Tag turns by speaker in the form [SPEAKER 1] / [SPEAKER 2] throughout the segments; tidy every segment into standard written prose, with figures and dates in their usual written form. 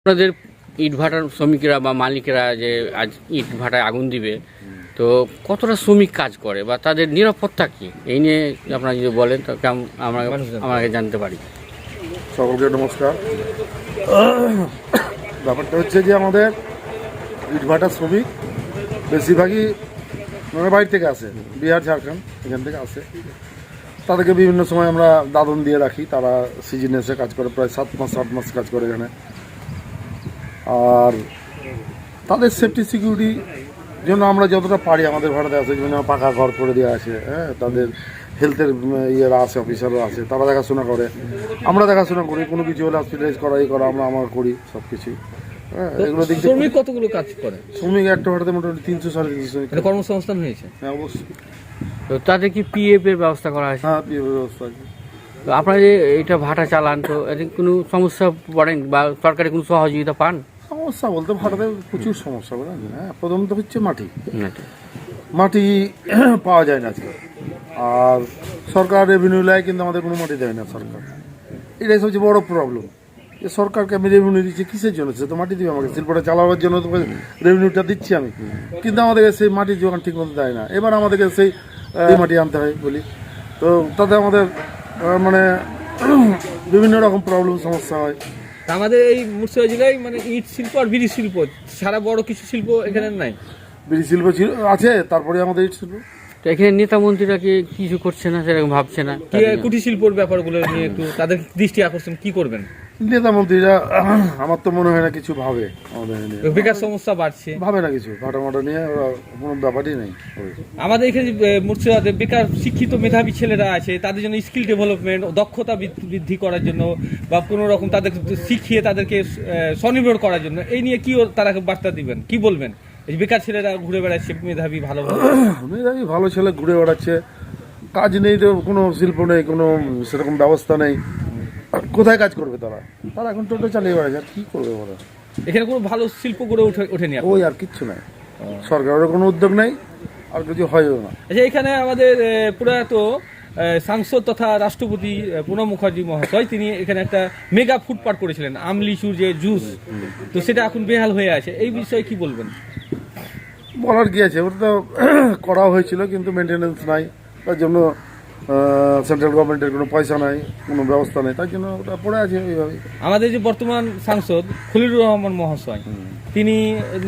[SPEAKER 1] আপনাদের ইটভাটার শ্রমিকেরা বা মালিকেরা যে আজ ইটভাটায় আগুন দিবে, তো কতটা শ্রমিক কাজ করে বা তাদের নিরাপত্তা কি, এই নিয়ে আপনারা যদি বলেন তো আমাকে জানতে পারি।
[SPEAKER 2] সকলকে নমস্কার। ব্যাপারটা হচ্ছে যে আমাদের ইটভাটার শ্রমিক বেশিরভাগই মানে বাইরে থেকে আসে, বিহার ঝাড়খণ্ড এখান থেকে আসে। তাদেরকে বিভিন্ন সময় আমরা দাদন দিয়ে রাখি, তারা সিজনে এসে কাজ করে, প্রায় 7 মাস কাজ করে এখানে। আর তাদের সেফটি সিকিউরিটি জন্য আমরা যতটা পারি আমাদের ভাড়াতে আসে, যেমন পাকা ঘর করে দেওয়া আছে, হ্যাঁ, তাদের হেলথের ইয়েরা আছে, অফিসাররা আছে, তারা দেখাশোনা করে, আমরা দেখাশোনা করি। কোনো কিছু হলে হসপিটালাইজ করা আমরা করি সব কিছুই। হ্যাঁ, এগুলো দিক
[SPEAKER 3] শ্রমিক কতগুলো কাজ করে?
[SPEAKER 2] শ্রমিক একটা ভাড়াতে মোটামুটি 300-350 শ্রমিক
[SPEAKER 3] কর্মসংস্থান হয়েছে।
[SPEAKER 2] হ্যাঁ, অবশ্যই।
[SPEAKER 1] তো তাদের কি পিএফ এর ব্যবস্থা করা আছে?
[SPEAKER 2] হ্যাঁ, পিএফ ব্যবস্থা আছে।
[SPEAKER 1] তো আপনারা যে এটা ভাটা চালান, তো এতে কোনো সমস্যা পড়েন বা সরকারি কোনো সহযোগিতা পান?
[SPEAKER 2] সমস্যা বলতে ভাড়াতে প্রচুর সমস্যা বলেন। হ্যাঁ, প্রথমত হচ্ছে মাটি পাওয়া যায় না আজকে। আর সরকার রেভিনিউ নেয়, কিন্তু আমাদের কোনো মাটি দেয় না সরকার। এটাই সবচেয়ে বড় প্রবলেম। যে সরকারকে আমি রেভিনিউ দিচ্ছি কিসের জন্য? সে তো মাটি দিবে আমাকে, শিল্পটা চালাবার জন্য তো রেভিনিউটা দিচ্ছি আমি, কিন্তু আমাদেরকে সেই মাটির যোগান ঠিক মতো দেয় না। এবার আমাদেরকে সেই মাটি আনতে হয় বলি, তো তাতে আমাদের মানে বিভিন্ন রকম প্রবলেম সমস্যা হয়।
[SPEAKER 3] আমাদের এই মুর্শিদাবাদ জেলায় মানে ইট শিল্প আর বিড়ি শিল্প সারা বড় কিছু শিল্প এখানে নাই।
[SPEAKER 2] বিড়ি শিল্প আছে, তারপরে আমাদের ইট শিল্প।
[SPEAKER 1] তো এখানে নেতা মন্ত্রীরা কি কিছু করছে না, সেরকম ভাবছে না?
[SPEAKER 3] কুটির শিল্পর ব্যাপারগুলো নিয়ে একটু তাদের দৃষ্টি আকর্ষণ কি করবেন?
[SPEAKER 2] নেতা মন্ত্রীরা আমার তো মনে হয় না কিছু ভাবে আমাদের নিয়ে।
[SPEAKER 3] বেকার সমস্যা বাড়ছে,
[SPEAKER 2] ভাবে না কিছু, ভাটামাটা নিয়ে ওরা কোনো ব্যাপারই নেই।
[SPEAKER 3] আমাদের এখানে মুর্শিদাবাদে বেকার শিক্ষিত মেধাবী ছেলেরা আছে, তাদের জন্য স্কিল ডেভেলপমেন্ট, দক্ষতা বৃদ্ধি করার জন্য বা কোনো রকম তাদের শিখিয়ে তাদেরকে স্বনির্ভর করার জন্য এই নিয়ে কি তারা বার্তা দিবেন, কি বলবেন? এই বেকার ছেলেরা ঘুরে বেড়াচ্ছে, মেধাবী
[SPEAKER 2] ভালো ছেলে ঘুরে বেড়াচ্ছে, কাজ নেই, তো কোনো শিল্প নেই, কোনো সেরকম ব্যবস্থা নেই, কোথায় কাজ করবে তারা? তারা এখন টোটো চালিয়ে বেড়াচ্ছে, আর কি করবে বলো?
[SPEAKER 3] এখানে কোনো ভালো শিল্প গড়ে ওঠেনি
[SPEAKER 2] ওই আর কিচ্ছু নাই, সরকারের কোনো উদ্যোগ নেই, আর কিছু হয়ও না।
[SPEAKER 3] আচ্ছা, এখানে আমাদের প্রয়াত সাংসদ তথা রাষ্ট্রপতি প্রণব মুখার্জি মহাশয়, তিনি এখানে একটা মেগা ফুড পার্ক করেছিলেন, আমলিচুর যে জুস, তো সেটা এখন বেহাল হয়ে আছে, এই বিষয়ে কি বলবেন?
[SPEAKER 2] বলার কি আছে, ওটা তো করা হয়েছিল, কিন্তু মেনটেন্যান্স নাই, তার জন্য সেন্ট্রাল গভর্নমেন্টের কোনো পয়সা নাই, কোনো ব্যবস্থা নেই, তার জন্য ওটা পড়ে আছে ওইভাবে।
[SPEAKER 3] আমাদের যে বর্তমান সাংসদ খলিলুর রহমান মহাশয়, তিনি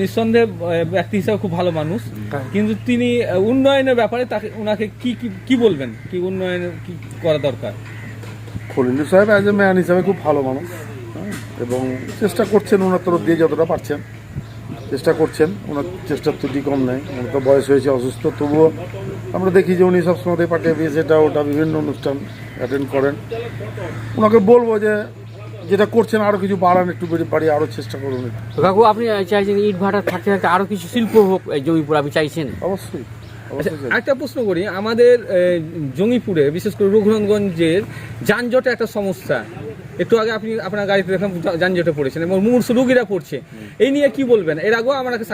[SPEAKER 3] নিঃসন্দেহে ব্যক্তি হিসাবে খুব ভালো মানুষ, কিন্তু তিনি উন্নয়নের ব্যাপারে ওনাকে কি বলবেন, কি উন্নয়ন কি করা দরকার?
[SPEAKER 2] খলিলুর সাহেব অ্যাজ এ ম্যান হিসাবে খুব ভালো মানুষ, এবং চেষ্টা করছেন ওনার তরফ দিয়ে যতটা পারছেন চেষ্টা করছেন। ওনার চেষ্টার ত্রুটি কম নেই। ওনার তো বয়স হয়েছে, অসুস্থ, তবুও আমরা দেখি যে উনি সবসময় পাঠিয়ে দিয়েছে এটা ওটা বিভিন্ন অনুষ্ঠান অ্যাটেন্ড করেন। ওনাকে বলবো যে যেটা করছেন আরও কিছু বাড়ান, একটু বাড়িয়ে আরও চেষ্টা করুন।
[SPEAKER 1] কাকু, আপনি চাইছেন ইট ভাটা থাকতে থাকতে আরো কিছু শিল্প হোক এই জমিপুর, আপনি চাইছেন?
[SPEAKER 2] অবশ্যই।
[SPEAKER 3] একটা প্রশ্ন করি, আমাদের জঙ্গিপুরে বিশেষ করে রঘুনাথগঞ্জের যানজটে একটা সমস্যা, একটু আগে আপনি আপনার গাড়িতে দেখলাম যানজটে পড়েছেন এবং মুমূর্ষু রোগীরা পড়ছে, এই নিয়ে কি বলবেন? এর আগেও আমাকে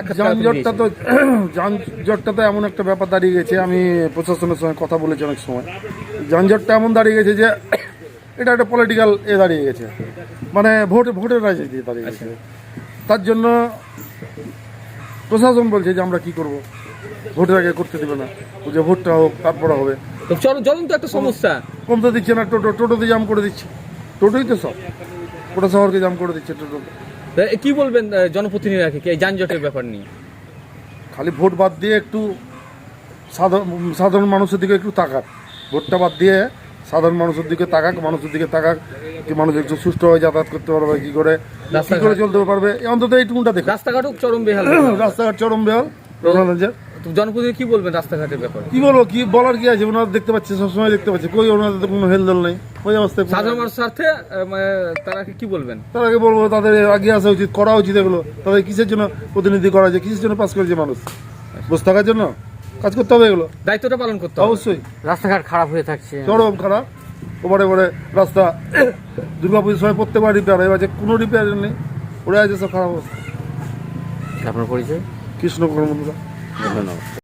[SPEAKER 2] যানজটটা তো এমন একটা ব্যাপার দাঁড়িয়ে গেছে, আমি প্রশাসনের সঙ্গে কথা বলেছি অনেক সময়। যানজটটা এমন দাঁড়িয়ে গেছে যে এটা একটা পলিটিক্যাল দাঁড়িয়ে গেছে, মানে ভোটের রাজনীতি দাঁড়িয়ে গেছে। তার জন্য প্রশাসন বলছে যে আমরা কি করব, ভোটের আগে করতে দেবে না, যে ভোটটা হোক তারপরে হবে।
[SPEAKER 3] জ্বলন্ত একটা সমস্যা,
[SPEAKER 2] কমতে দিচ্ছে না, টোটোতে জাম করে দিচ্ছে, টোটোই তো সব, গোটা শহরকে জাম করে দিচ্ছে টোটো।
[SPEAKER 3] কি বলবেন জনপ্রতিনিধিরা এই যানজটের ব্যাপার নিয়ে?
[SPEAKER 2] খালি ভোট বাদ দিয়ে একটু সাধারণ মানুষের দিকে একটু তাকাক, ভোটটা বাদ দিয়ে সাধারণ মানুষের দিকে তাকাক, কি মানুষ একটু সুষ্ঠুভাবে যাতায়াত করতে পারবে, কি করে চলতে পারবে, অন্তত এইটুকুটা দেখুন।
[SPEAKER 3] রাস্তাঘাটও চরম বেহাল,
[SPEAKER 2] রাস্তাঘাট চরম বেহাল রঘুনাথগঞ্জের।
[SPEAKER 3] জনপ্রতিনিধি কি বলবেন রাস্তাঘাটের ব্যাপারে?
[SPEAKER 2] কি বলবো, কি বলার কি আছে, ওনারা দেখতে পাচ্ছে, সবসময় দেখতে পাচ্ছে, কই ওনাদের তো কোনো হেলদোল নেই, ওই অবস্থায়।
[SPEAKER 3] সাধারণ মানুষের স্বার্থে তারা কি বলবেন?
[SPEAKER 2] তাদেরকে বলবো তাদের আগে আসা উচিত, করা উচিত এগুলো। তাদের কিসের জন্য প্রতিনিধি করা যায়, কিসের জন্য পাস করেছে মানুষ? বসে থাকার জন্য? কাজ করতে হবে, এগুলো
[SPEAKER 3] দায়িত্বটা পালন করতে হবে
[SPEAKER 2] অবশ্যই।
[SPEAKER 1] রাস্তাঘাট খারাপ হয়ে থাকছে,
[SPEAKER 2] চরম খারাপ, ওপরে রাস্তা দুর্গাপুজোর সময় প্রত্যেকবার রিপেয়ার হয়, এবার কোনো রিপেয়ার নেই, ওরা আছে সব খারাপ অবস্থা।
[SPEAKER 1] আপনার পরিচয়?
[SPEAKER 2] কৃষ্ণ কর্মদা।
[SPEAKER 1] ধন্যবাদ।